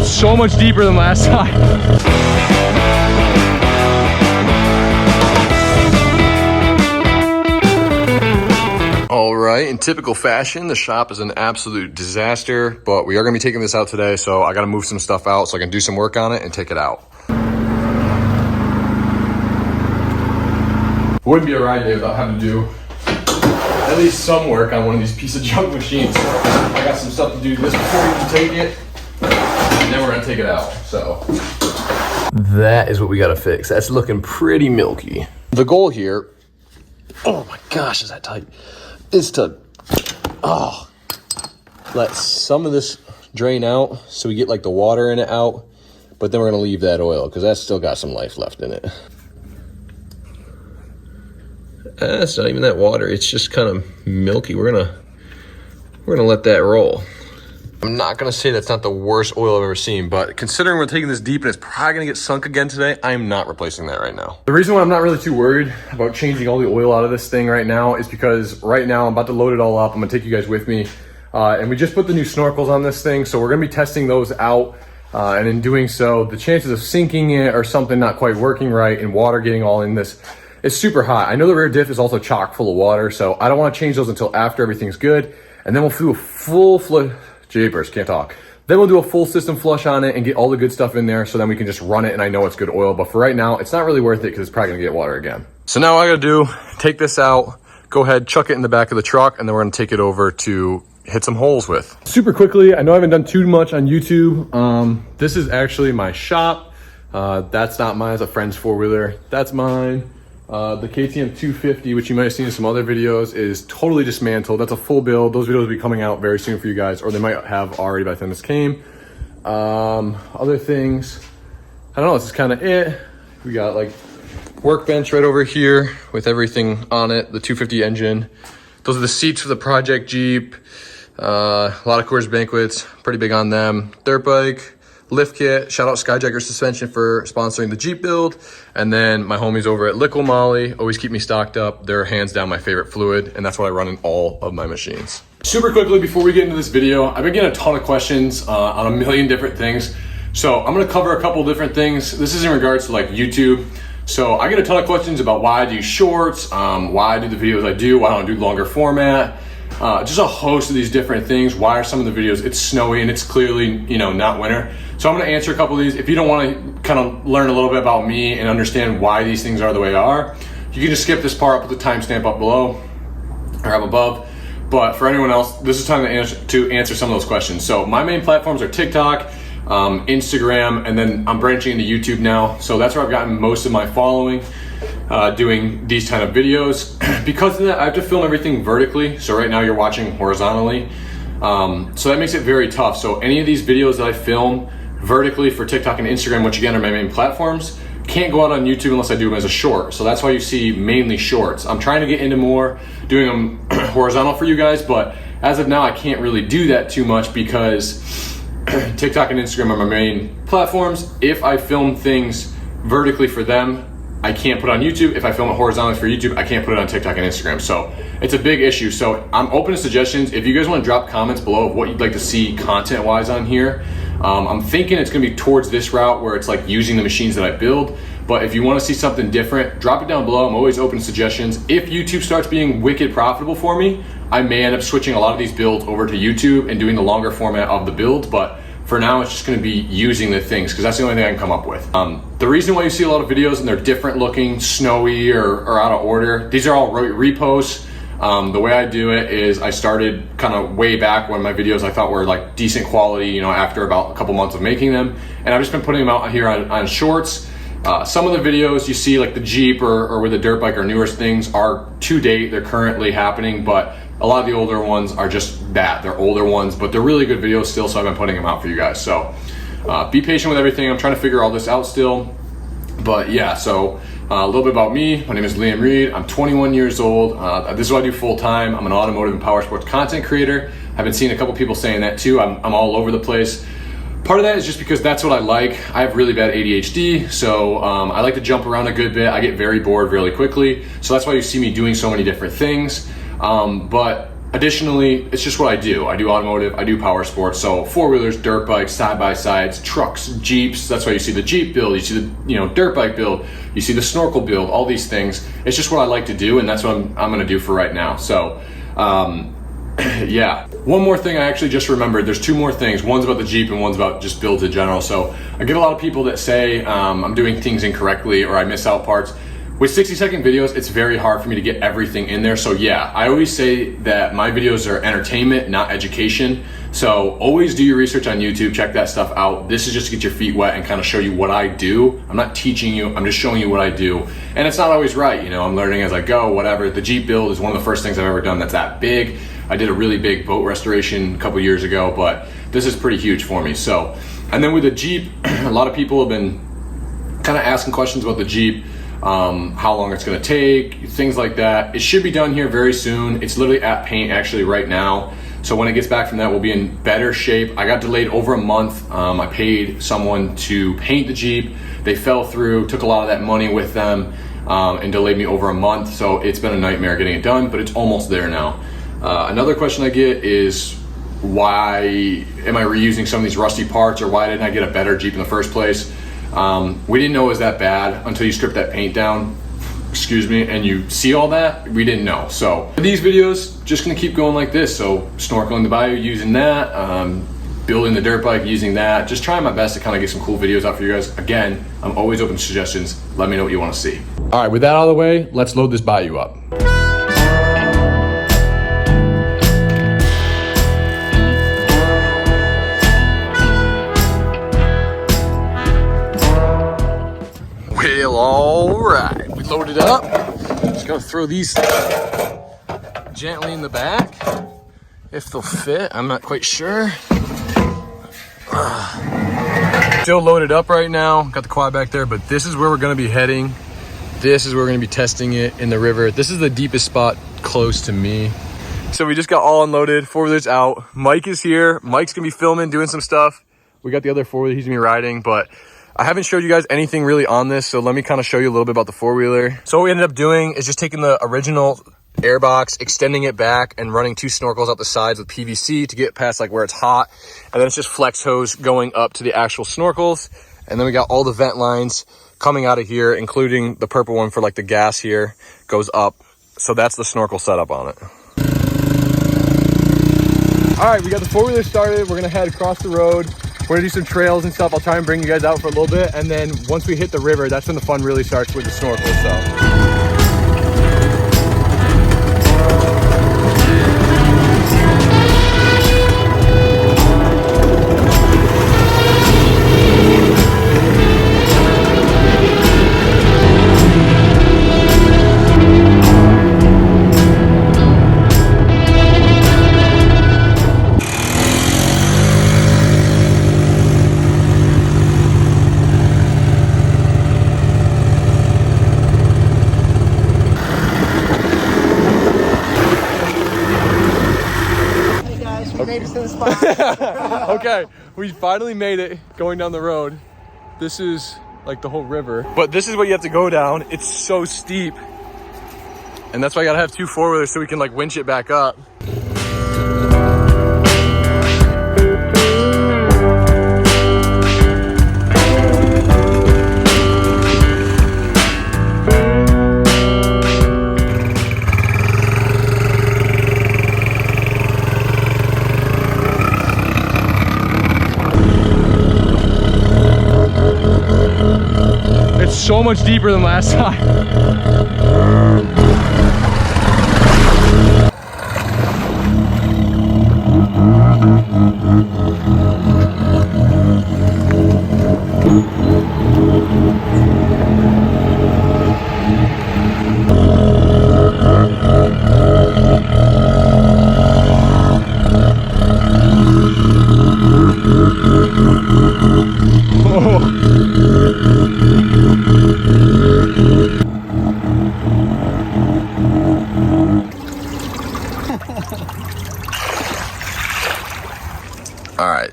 It's so much deeper than last time. All right, in typical fashion, the shop is an absolute disaster, but we are gonna be taking this out today, so I gotta move some stuff out so I can do some work on it and take it out. Wouldn't be a ride day without having to do at least some work on one of these piece of junk machines. I got some stuff to do this before we can take it, and then we're gonna take it out, so. That is what we gotta fix. That's looking pretty milky. The goal here, oh my gosh, is that tight? Is to, let some of this drain out so we get like the water in it out, but then we're gonna leave that oil because that's still got some life left in it. It's not even that water, it's just kind of milky. We're gonna let that roll. I'm not gonna say that's not the worst oil I've ever seen, but considering we're taking this deep and it's probably gonna get sunk again today, I am not replacing that right now. The reason why I'm not really too worried about changing all the oil out of this thing right now is because right now I'm about to load it all up. I'm gonna take you guys with me. And we just put the new snorkels on this thing, so we're gonna be testing those out. And in doing so, the chances of sinking it or something not quite working right and water getting all in this, it's super hot. I know the rear diff is also chock full of water, so I don't wanna change those until after everything's good. And then we'll do a full Japers, can't talk. Then we'll do a full system flush on it and get all the good stuff in there so then we can just run it and I know it's good oil. But for right now, it's not really worth it because it's probably gonna get water again. So now what I gotta do, take this out, go ahead, chuck it in the back of the truck, and then we're gonna take it over to hit some holes with. Super quickly, I know I haven't done too much on YouTube. This is actually my shop. That's not mine, it's a friend's four-wheeler. That's mine. The KTM 250, which you might have seen in some other videos, is totally dismantled. That's a full build. Those videos will be coming out very soon for you guys, or they might have already by the time this came. Other things, I don't know, this is kind of it. We got like workbench right over here with everything on it, the 250 engine. Those are the seats for the Project Jeep. A lot of Coors Banquets, pretty big on them. Dirt bike. Lift kit, shout out Skyjacker Suspension for sponsoring the Jeep build. And then my homies over at Liqui Moly always keep me stocked up. They're hands down my favorite fluid, and that's what I run in all of my machines. Super quickly, before we get into this video, I've been getting a ton of questions on a million different things. So I'm gonna cover a couple different things. This is in regards to like YouTube. So I get a ton of questions about why I do shorts, why I do the videos I do, why I don't do longer format. Just a host of these different things. Why are some of the videos, it's snowy and it's clearly, you know, not winter. So I'm gonna answer a couple of these. If you don't wanna kind of learn a little bit about me and understand why these things are the way they are, you can just skip this part, put the timestamp up below or up above. But for anyone else, this is time to answer some of those questions. So my main platforms are TikTok, Instagram, and then I'm branching into YouTube now. So that's where I've gotten most of my following. Doing these kind of videos. Because of that, I have to film everything vertically. So right now you're watching horizontally. So that makes it very tough. So any of these videos that I film vertically for TikTok and Instagram, which again are my main platforms, can't go out on YouTube unless I do them as a short. So that's why you see mainly shorts. I'm trying to get into more doing them horizontal for you guys, but as of now, I can't really do that too much because TikTok and Instagram are my main platforms. If I film things vertically for them, I can't put it on YouTube. If I film it horizontally for YouTube, I can't put it on TikTok and Instagram. So it's a big issue. So I'm open to suggestions. If you guys want to drop comments below of what you'd like to see content-wise on here, I'm thinking it's gonna be towards this route where it's like using the machines that I build. But if you want to see something different, drop it down below. I'm always open to suggestions. If YouTube starts being wicked profitable for me, I may end up switching a lot of these builds over to YouTube and doing the longer format of the build. But for now, it's just gonna be using the things because that's the only thing I can come up with. The reason why you see a lot of videos and they're different looking, snowy or out of order, these are all reposts. The way I do it is I started kind of way back when my videos I thought were like decent quality, you know, after about a couple months of making them. And I've just been putting them out here on shorts. Some of the videos you see like the Jeep or with the dirt bike or newer things are to date, they're currently happening, but a lot of the older ones are just that. They're older ones, but they're really good videos still, so I've been putting them out for you guys. So be patient with everything. I'm trying to figure all this out still. But yeah, so a little bit about me. My name is Liam Reed. I'm 21 years old. This is what I do full time. I'm an automotive and power sports content creator. I've been seeing a couple people saying that too. I'm all over the place. Part of that is just because that's what I like. I have really bad ADHD, so I like to jump around a good bit. I get very bored really quickly, so that's why you see me doing so many different things. But Additionally, it's just what I do. I do automotive, I do power sports. So four-wheelers, dirt bikes, side-by-sides, trucks, Jeeps. That's why you see the Jeep build, you see the dirt bike build, you see the Snorkle build, all these things. It's just what I like to do, and that's what I'm gonna do for right now. So, yeah. One more thing I actually just remembered. There's two more things. One's about the Jeep and one's about just builds in general. So I get a lot of people that say I'm doing things incorrectly or I miss out parts. With 60-second videos, it's very hard for me to get everything in there. So yeah, I always say that my videos are entertainment, not education. So always do your research on YouTube, check that stuff out. This is just to get your feet wet and kind of show you what I do. I'm not teaching you, I'm just showing you what I do. And it's not always right, I'm learning as I go, whatever. The Jeep build is one of the first things I've ever done that's that big. I did a really big boat restoration a couple years ago, but this is pretty huge for me. So, and then with the Jeep, a lot of people have been kind of asking questions about the Jeep. How long it's gonna take, things like that. It should be done here very soon. It's literally at paint actually right now. So when it gets back from that, we'll be in better shape. I got delayed over a month. I paid someone to paint the Jeep. They fell through, took a lot of that money with them, and delayed me over a month. So it's been a nightmare getting it done, but it's almost there now. Another question I get is, why am I reusing some of these rusty parts, or why didn't I get a better Jeep in the first place? We didn't know it was that bad until you strip that paint down, and you see all that. We didn't know. So these videos, just gonna keep going like this. So snorkeling the bayou using that, building the dirt bike using that, just trying my best to kind of get some cool videos out for you guys. Again, I'm always open to suggestions. Let me know what you wanna see. All right, with that out of the way, let's load this bayou up. Well, all right, we loaded up. Just gonna throw these gently in the back. If they'll fit, I'm not quite sure. Still loaded up right now. Got the quad back there, but this is where we're gonna be heading. This is where we're gonna be testing it in the river. This is the deepest spot close to me. So we just got all unloaded, four-wheelers out. Mike is here. Mike's gonna be filming, doing some stuff. We got the other four-wheeler he's gonna be riding, but I haven't showed you guys anything really on this, so let me kind of show you a little bit about the four-wheeler. So what we ended up doing is just taking the original air box, extending it back, and running two snorkels out the sides with PVC to get past like where it's hot. And then it's just flex hose going up to the actual snorkels. And then we got all the vent lines coming out of here, including the purple one for like the gas here, goes up. So that's the snorkel setup on it. All right, we got the four-wheeler started. We're gonna head across the road. We're gonna do some trails and stuff. I'll try and bring you guys out for a little bit. And then once we hit the river, that's when the fun really starts with the snorkel, so. Okay, we finally made it going down the road. This is like the whole river, but this is what you have to go down. It's so steep, and that's why I gotta have two four-wheelers so we can like winch it back up. So much deeper than last time. All right.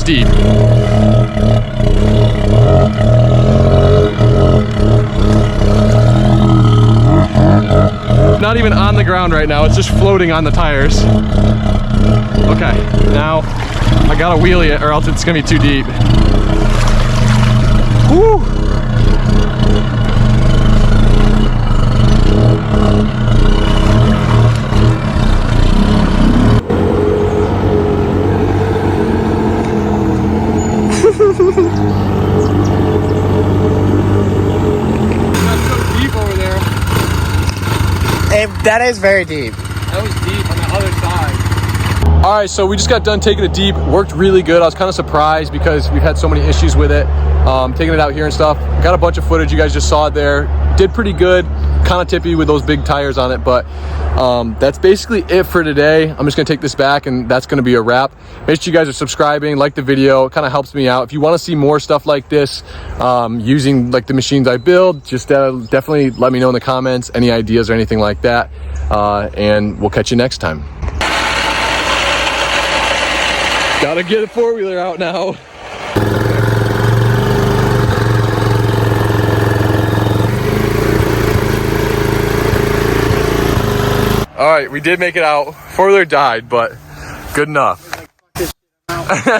this deep. Not even on the ground right now, it's just floating on the tires. Okay, now I gotta wheelie it or else it's gonna be too deep. Woo! That is very deep. That was deep on the other side. All right, so we just got done taking it deep. Worked really good. I was kind of surprised because we've had so many issues with it. Taking it out here and stuff. Got a bunch of footage. You guys just saw it there. Did pretty good. Kind of tippy with those big tires on it, but that's basically it for today. I'm just gonna take this back and that's gonna be a wrap. Make sure you guys are subscribing, like the video. It kind of helps me out. If you want to see more stuff like this, using like the machines I build, just definitely let me know in the comments, any ideas or anything like that. And we'll catch you next time. Gotta get a four-wheeler out now. All right, we did make it out. Four-wheeler died, but good enough.